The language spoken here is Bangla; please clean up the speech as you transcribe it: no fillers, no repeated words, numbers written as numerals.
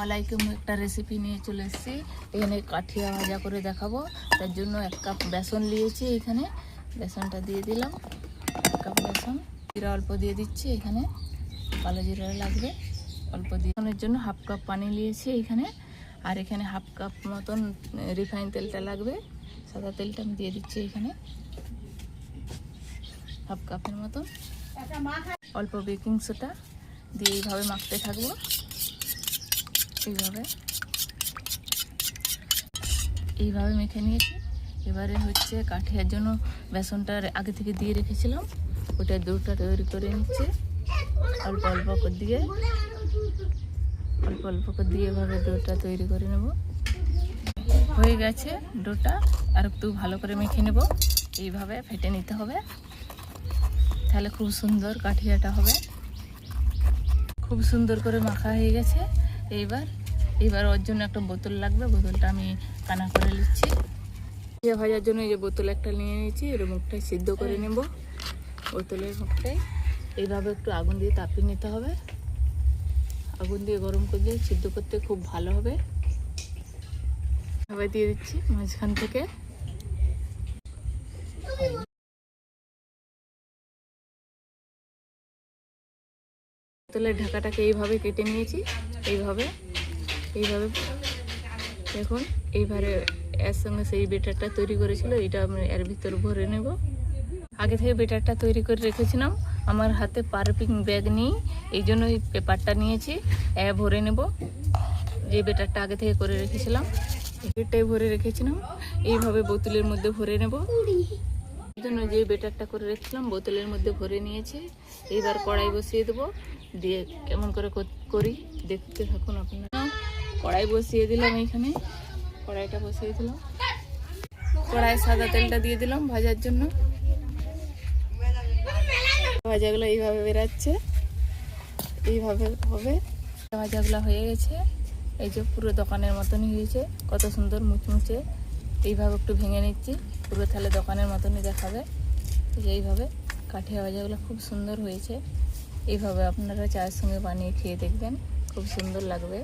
আসসালামাইকুম, একটা রেসিপি নিয়ে চলে এসেছি। এখানে কাঠিয়া ভাজা করে দেখাবো। তার জন্য 1 কাপ বেসন নিয়েছি। এখানে বেসনটা দিয়ে দিলাম, 1 কাপ বেসন। জিরা অল্প দিয়ে দিচ্ছি, এখানে কালো জিরা লাগবে অল্প দিয়ে। বেসনের জন্য 1/2 কাপ পানি নিয়েছি এখানে। আর এখানে 1/2 কাপ মতন রিফাইন তেলটা লাগবে, সাদা তেলটা আমি দিয়ে দিচ্ছি এখানে 1/2 কাপের মতন। অল্প বেকিং সোডা দিয়ে এইভাবে মাখতে থাকবো। এইভাবে মেখে নিয়েছি। এবারে হচ্ছে কাঠিয়ার জন্য বেসনটা আগে থেকে দিয়ে রেখেছিলাম, ওটা ডোটা তৈরি করে নিচ্ছে। অল্প অল্প করে দিয়ে এভাবে ডোটা তৈরি করে নেব। হয়ে গেছে ডোটা, আর একটু ভালো করে মেখে নেব। এইভাবে ফেটে নিতে হবে, তাহলে খুব সুন্দর কাঠিয়াটা হবে। খুব সুন্দর করে মাখা হয়ে গেছে। এইবার ওর জন্য একটা বোতল লাগবে, বোতলটা আমি কানা করে নিচ্ছি। কাঠিয়া ভাজার জন্য এই যে বোতল একটা নিয়ে নিয়েছি, এর মুখটাই সিদ্ধ করে নেব। বোতলের মুখটাই এইভাবে একটু আগুন দিয়ে তাপিয়ে নিতে হবে। আগুন দিয়ে গরম করে দিয়ে সিদ্ধ করতে খুব ভালো হবে। এবার দিয়ে দিচ্ছি মাঝখান থেকে। বোতলের ঢাকাটাকে এইভাবে কেটে নিয়েছি। এইভাবে দেখুন, এইবারে এর সঙ্গে সেই বেটারটা তৈরি করেছিল, এটা আমি এর ভিতর ভরে নেব। আগে থেকে বেটারটা তৈরি করে রেখেছিলাম, আমার হাতে পারপিং ব্যাগ নেই, এই জন্য এই পেপারটা নিয়েছি। ভরে নেব যে বেটারটা আগে থেকে করে রেখেছিলাম, এটাই ভরে রেখেছিলাম। এইভাবে বোতলের মধ্যে ভরে নেব। এই জন্য যে বেটারটা করে রেখেছিলাম বোতলের মধ্যে ভরে নিয়েছি। এইবার কড়াই বসিয়ে দেবো, দিয়ে কেমন করে করি দেখতে থাকুন আপনারা। কড়াই বসিয়ে দিলাম, এইখানে কড়াইটা বসিয়ে দিলাম। কড়াই সাদা তেলটা দিয়ে দিলাম ভাজার জন্য। ভাজাগুলো এইভাবে বেরাচ্ছে, এইভাবে হবে। ভাজাগুলো হয়ে গেছে, এই যে পুরো দোকানের মতনই হয়েছে, কত সুন্দর মুচমুচে। এইভাবে একটু ভেঙে নিচ্ছি, পুরো তাহলে দোকানের মতনই দেখাবে। এইভাবে কাঠিয়া ভাজাগুলো খুব সুন্দর হয়েছে। এইভাবে আপনারা চায়ের সঙ্গে বানিয়ে খেয়ে দেখবেন, খুব সুন্দর লাগবে।